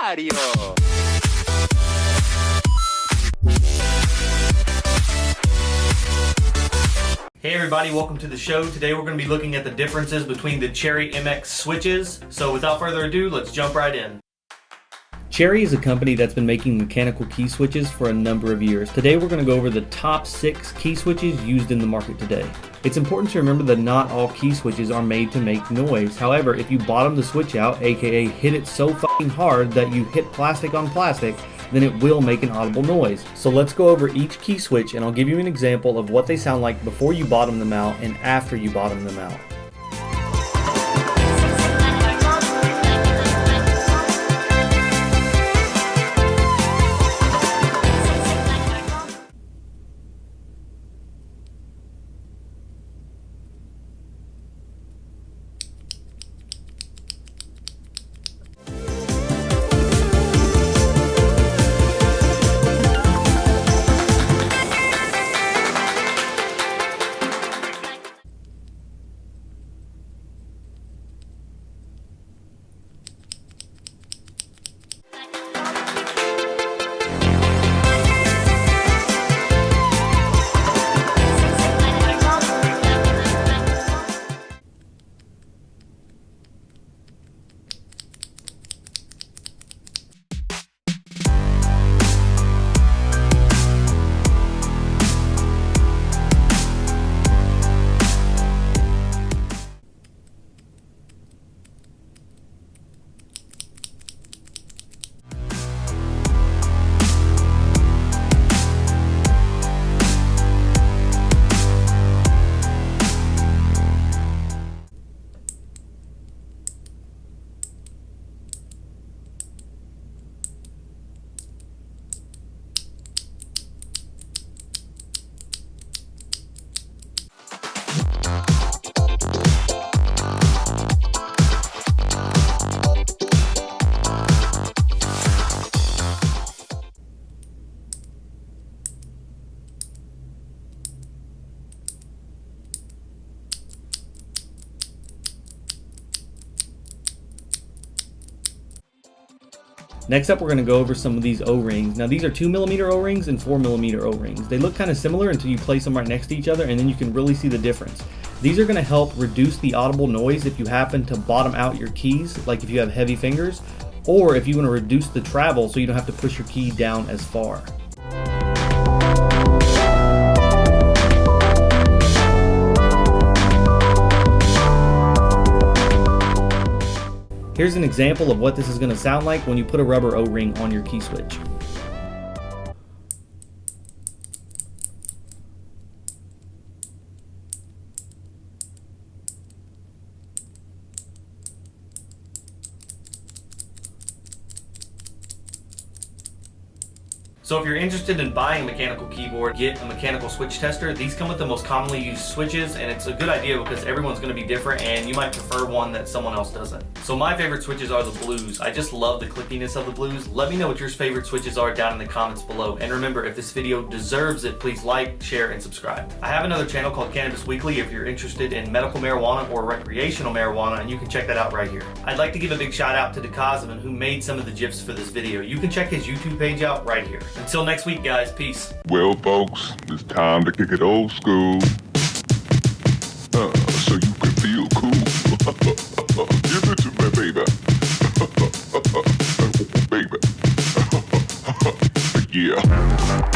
Mario! Hey everybody, welcome to the show. Today we're going to be looking at the differences between the Cherry MX switches. So without further ado, let's jump right in. Cherry is a company that's been making mechanical key switches for a number of years. Today we're going to go over the top 6 key switches used in the market today. It's important to remember that not all key switches are made to make noise. However, if you bottom the switch out, aka hit it so fucking hard that you hit plastic on plastic, then it will make an audible noise. So let's go over each key switch and I'll give you an example of what they sound like before you bottom them out and after you bottom them out. Next up, we're going to go over some of these O-rings. Now these are 2mm O-rings and 4mm O-rings. They look kind of similar until you place them right next to each other, and then you can really see the difference. These are going to help reduce the audible noise if you happen to bottom out your keys, like if you have heavy fingers, or if you want to reduce the travel so you don't have to push your key down as far. Here's an example of what this is going to sound like when you put a rubber O-ring on your key switch. So if you're interested in buying a mechanical keyboard, get a mechanical switch tester. These come with the most commonly used switches, and it's a good idea because everyone's going to be different and you might prefer one that someone else doesn't. So my favorite switches are the blues. I just love the clickiness of the blues. Let me know what your favorite switches are down in the comments below. And remember, if this video deserves it, please like, share, and subscribe. I have another channel called Cannabis Weekly if you're interested in medical marijuana or recreational marijuana, and you can check that out right here. I'd like to give a big shout out to DeCosman, who made some of the GIFs for this video. You can check his YouTube page out right here. Until next week, guys, peace. Well, folks, it's time to kick it old school. So you can feel cool. Give it to me, baby. Baby. Yeah.